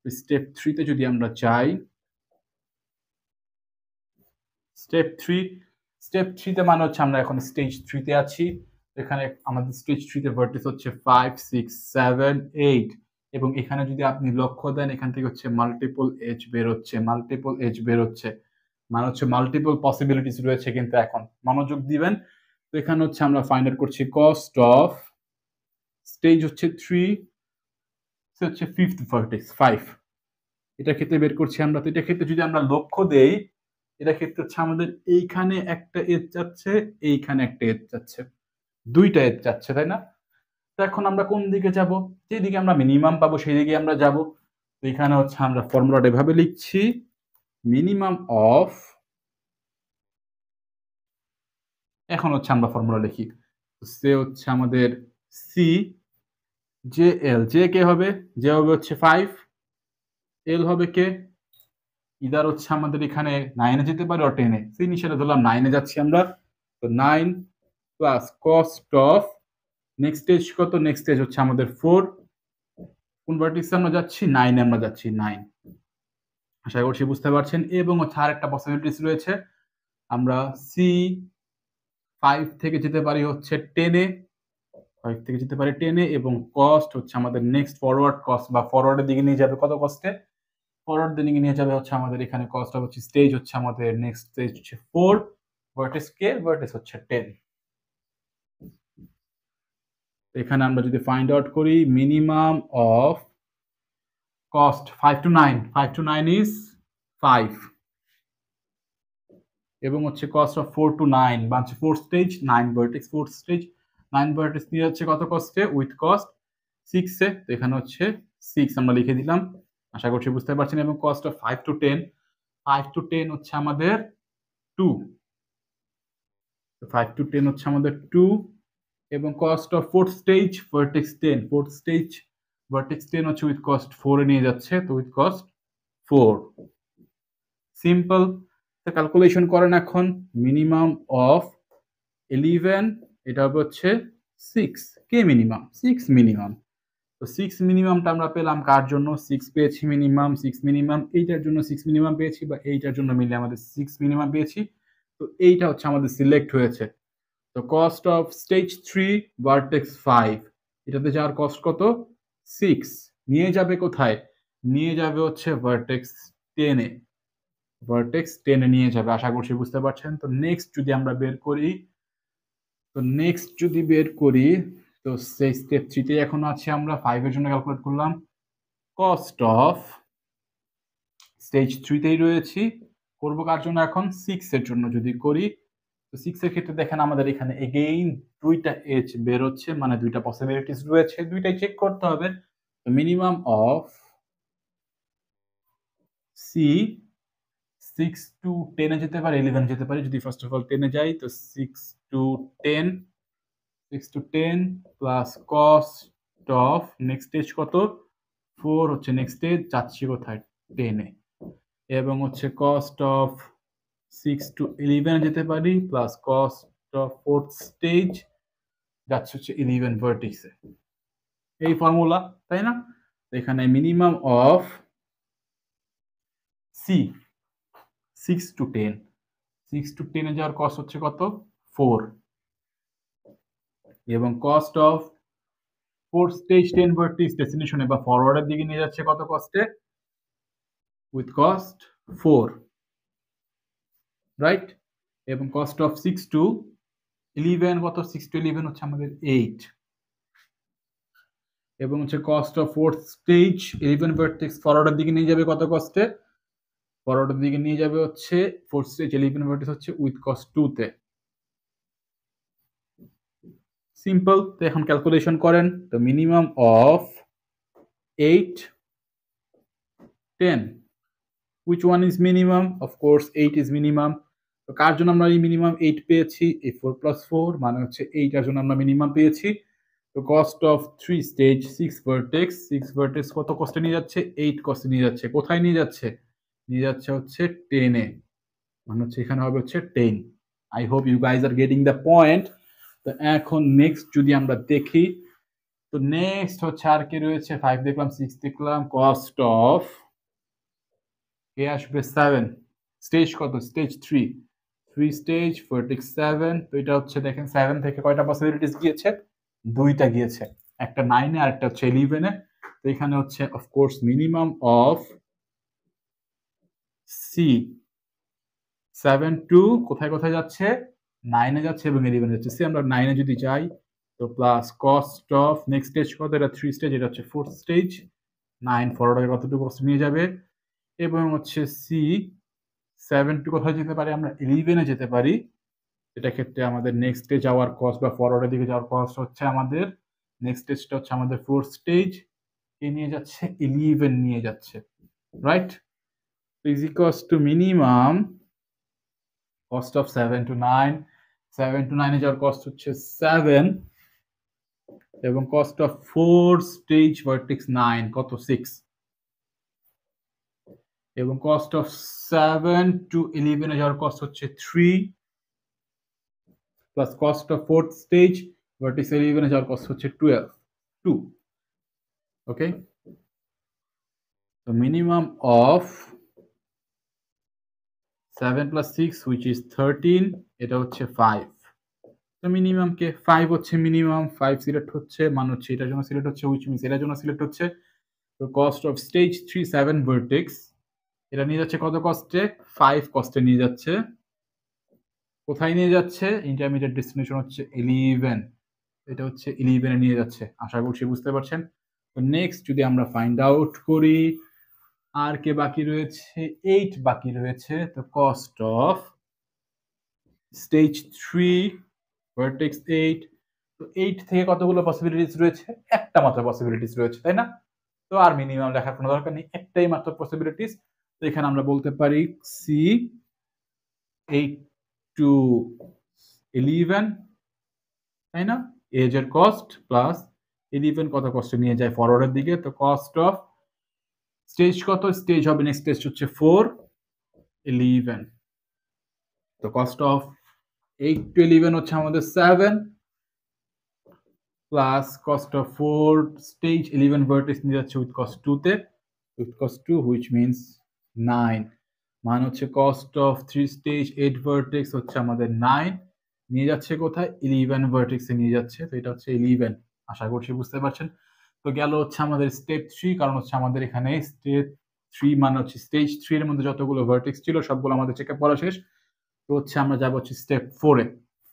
Step 3 তে যদি আমরা যাই, স্টেপ 3 তে মানে হচ্ছে আমরা এখন স্টেজ 3 তে আছি। এখানে আমাদের স্টেজ 3 তে ভার্টেক্স হচ্ছে 5 6 7 8 এবং এখানে যদি আপনি লক্ষ্য দেন এখান থেকে হচ্ছে মাল্টিপল এজ বের হচ্ছে, মানে হচ্ছে মাল্টিপল পসিবিলিটিস রয়েছে। কিন্তু এখন মনোযোগ দিবেন। তো এখানে হচ্ছে আমরা ফাইন্ড আউট করছি কস্ট অফ স্টেজ হচ্ছে 3, হচ্ছে ফিফথ ভার্টেক্স 5, এটা ক্ষেত্রে বের করছি আমরা। তো এটা ক্ষেত্রে যদি আমরা লক্ষ্য দেই, এটা ক্ষেত্রে হচ্ছে আমাদের এইখানে একটা এজ যাচ্ছে, এইখানে একটা এজ যাচ্ছে, দুইটা এজ যাচ্ছে, তাই না? তো এখন আমরা কোন দিকে যাব? যেদিকে আমরা মিনিমাম পাবো সেই দিকে আমরা যাব। তো এখানে হচ্ছে আমরা ফর্মুলাটা এভাবে লিখছি, মিনিমাম অফ, এখন হচ্ছে আমরা ফর্মুলা লিখি, সে হচ্ছে আমাদের সি জে এল, জে কে হবে, জে হবে হচ্ছে 5, এল হবে কে, ইদার হচ্ছে আমাদের এখানে 9-এ যেতে পারে or 10-এ। সেই নিশাটা ধরলাম 9-এ যাচ্ছি আমরা। তো 9 plus cost of next stage কত? নেক্সট স্টেজ হচ্ছে আমাদের 4। কোন ভার্টেক্সে আমরা যাচ্ছি? 9-এ আমরা যাচ্ছি, 9। আশা করছি বুঝতে পারছেন। এবং হচ্ছে আরেকটা পসিবিলিটিস রয়েছে, আমরা সি 5 থেকে যেতে পারি হচ্ছে 10-এ, 5 থেকে যেতে পারি 10-এ এবং কস্ট হচ্ছে আমাদের নেক্সট ফরওয়ার্ড কস্ট বা ফরওয়ার্ডের দিকে নিয়ে যাবে কত কস্টে? ফরওয়ার্ড দিকে নিয়ে যাবে হচ্ছে আমাদের এখানে কস্ট হচ্ছে স্টেজ হচ্ছে আমাদের নেক্সট স্টেজ হচ্ছে 4, ভার্টেক্স কে, ভার্টেক্স হচ্ছে 10। এখানে আমরা যদি ফাইন্ড আউট করি minimum of cost 5 to 9, 5 to 9 is 5 এবং হচ্ছে কস্ট অফ 4 to 9 বা 4 স্টেজ 9 ভার্টেক্স, 4 স্টেজ 9 ভার্টেক্স নিয়ে যাচ্ছে কত কস্টে? উইথ কস্ট 6 এ। তো এখানে হচ্ছে 6 আমরা লিখে দিলাম, আশা করছি বুঝতে পারছেন। এবং কস্ট অফ 5 to 10, 5 to 10 হচ্ছে আমাদের 2, 5 to 10 হচ্ছে আমাদের 2 এবং cost of 4th stage vertex 10, 4th stage vertex 10 হচ্ছে উইথ কস্ট 4 এ নিয়ে যাচ্ছে, তো উইথ কস্ট 4। সিম্পল। তো ক্যালকুলেশন করেন এখন, মিনিমাম অফ 11, এটা হবে হচ্ছে 6, কে মিনিমাম? 6 মিনিমাম। তো 6 মিনিমামটা আমরা পেলাম কার জন্য? 6 পেয়েছি মিনিমাম, 6 মিনিমাম এইটার জন্য 6 মিনিমাম পেয়েছি, বা এইটার জন্য মিলে আমাদের 6 মিনিমাম পেয়েছি। তো এইটা হচ্ছে আমাদের সিলেক্ট হয়েছে। তো কস্ট অফ স্টেজ 3 ভার্টেক্স 5, এটাতে যাওয়ার কস্ট কত? 6। নিয়ে যাবে কোথায়? নিয়ে যাবে হচ্ছে ভার্টেক্স 10-এ, ভার্টেক্স 10-এ নিয়ে যাবে। আশা করছি বুঝতে পারছেন। তো নেক্সট যদি আমরা বের করি, তো সেই স্টেপ 3 তে এখন আছে, আমরা 5 এর জন্য ক্যালকুলেট করলাম কস্ট অফ স্টেজ 3 তেই রয়েছি, করব কার জন্য? এখন 6 এর জন্য যদি করি, তো 6 এর ক্ষেত্রে দেখেন আমাদের এখানে এগেইন দুইটা এজ বের হচ্ছে, মানে দুইটা পসিবিলিটিস রয়েছে, দুইটাই চেক করতে হবে। তো মিনিমাম অফ সি 6 to 10 এ যেতে পারে, 11 যেতে পারে। যদি ফার্স্ট অফ অল 10 এ যাই, তো 6 to 10, 6 to 10 plus cost of next stage কত? 4 হচ্ছে নেক্সট স্টেজ, যাচ্ছি কোথায়? 10 এ। এবং হচ্ছে কস্ট অফ 6 to 11 এ যেতে পারি, plus cost of 4th stage, যাচ্ছে হচ্ছে 11 ভার্টিক্সে। এই ফর্মুলা, তাই না? এখানে minimum of C 6 to 10, 6 to 10 এ যাওয়ার কস্ট হচ্ছে কত? 4 এবং cost of 4th stage 10 vertex ডেস্টিনেশনে বা ফরওয়ার্ডের দিকে নিয়ে যাচ্ছে কত কস্টে? With cost 4, right? এবং কস্ট অফ 6 to 11 কত? 6 to 11 হচ্ছে আমাদের 8 এবং হচ্ছে cost of 4th stage 11 vertex ফরওয়ার্ডের দিকে নিয়ে যাবে কত কস্টে? ফরওয়ার্ডের দিকে নিয়ে যাবে হচ্ছে 4th স্টেজ 11 ভার্টেক্স হচ্ছে উইথ কস্ট 2 তে। সিম্পল। তো এখন ক্যালকুলেশন করেন। তো minimum of 8 10, which one is minimum? Of course 8 is minimum. তো কার জন্য আমরা এই মিনিমাম 8 পেয়েছি? এই 4 plus 4 মানে হচ্ছে 8 এর জন্য আমরা মিনিমাম পেয়েছি। তো cost of 3 stage 6 vertex, 6 vertex কত কস্টে নিয়ে যাচ্ছে? 8 কস্টে নিয়ে যাচ্ছে। কোথায় নিয়ে যাচ্ছে? নিয়ে যাচ্ছে হচ্ছে 10 এ, মানে হচ্ছে এখানে হবে হচ্ছে 10। I hope you guys are getting the point. তো এখন নেক্সট যদি আমরা দেখি, তো নেক্সট হচ্ছে আর কি রয়েছে 5 দেখলাম 6 দেখলাম কস্ট অফ কে আসবে 7 স্টেজ কত স্টেজ 3 স্টেজ ভার্টেক্স 7 তো এটা হচ্ছে দেখেন 7 থেকে কয়টা পসিবিলিটিস গিয়েছে দুইটা গিয়েছে একটা 9 এ আর একটা হচ্ছে 11 এ তো এখানে হচ্ছে of course minimum of C 7 to কোথায় কোথায় যাচ্ছে 9 এ যাচ্ছে এবং 11 এ যাচ্ছে সি আমরা 9 এ যদি যাই তো plus cost of next stage কত এটা 3 স্টেজ এটা হচ্ছে 4th স্টেজ 9 ফরওয়ার্ডে কতটুকু কষ্ট নিয়ে যাবে এবং হচ্ছে সি 7 টু কোথায় যেতে পারি আমরা 11 এ যেতে পারি এটা ক্ষেত্রে আমাদের নেক্সট স্টেজ যাওয়ার কস্ট বা ফরওয়ার্ডের দিকে যাওয়ার কস্ট হচ্ছে আমাদের নেক্সট স্টেজটা হচ্ছে আমাদের 4th স্টেজ কে নিয়ে যাচ্ছে 11 নিয়ে যাচ্ছে right is equals to minimum cost of 7 to 9 7 to 9 এ যাওয়ার কস্ট হচ্ছে 7 এবং cost of 4 stage vertex 9 কত 6 এবং cost of 7 to 11 এ যাওয়ার কস্ট হচ্ছে 3 plus cost of 4th stage vertex 11 এ যাওয়ার কস্ট হচ্ছে 2 okay the minimum of 7 plus 6 which is 13 এটা হচ্ছে 5 তো মিনিমাম কে 5 হচ্ছে মিনিমাম 5 সিলেক্ট হচ্ছে মান হচ্ছে এটার জন্য সিলেক্ট হচ্ছে which means এটার জন্য সিলেক্ট হচ্ছে তো কস্ট অফ স্টেজ 3 7 ভার্টেক্স এটা নিয়ে যাচ্ছে কত কস্টে 5 কস্টে নিয়ে যাচ্ছে কোথায় নিয়ে যাচ্ছে ইন্টারমিডিয়েট ডেস্টিনেশন হচ্ছে 11 এটা হচ্ছে 11 এ নিয়ে যাচ্ছে আশা করছি বুঝতে পারছেন তো নেক্সট যদি আমরা ফাইন্ড আউট করি আর কে বাকি রয়েছে 8 বাকি রয়েছে তো কস্ট অফ স্টেজ 3 ভার্টেক্স 8 তো 8 থেকে কতগুলো পসিবিলিটিস রয়েছে একটা মাত্র পসিবিলিটিস রয়েছে তাই না তো আর মিনিমাম লেখার কোনো দরকার নেই একটাই মাত্র পসিবিলিটিস তো এখানে আমরা বলতে পারি সি 8 টু 11 তাই না এজ এর কস্ট প্লাস 11 কত কষ্ট নিয়ে যায় ফরওয়ার্ডের দিকে তো কস্ট অফ স্টেজ কত স্টেজ হবে নেক্সট স্টেজ হচ্ছে 4 11 তো কস্ট অফ 8 টু 11 হচ্ছে আমাদের 7 plus cost of 4 stage 11 vertex নিয়ে যাচ্ছে উইথ কস্ট 2 তে উইথ কস্ট 2 হুইচ মিন্স 9 মান হচ্ছে কস্ট অফ 3 স্টেজ 8 ভার্টেক্স হচ্ছে আমাদের 9 নিয়ে যাচ্ছে কোথায় 11 ভার্টেক্সে নিয়ে যাচ্ছে তো এটা হচ্ছে 11 আশা করছি বুঝতে পারছেন তো গেল হচ্ছে আমাদের স্টেপ 3 কারণ হচ্ছে আমাদের এখানে স্টেপ 3 মানে হচ্ছে স্টেজ 3 এর মধ্যে যতগুলো ভার্টেক্স ছিল সবগুলো আমাদের চেকআপ করা শেষ তো হচ্ছে আমরা যাব হচ্ছে স্টেপ 4 এ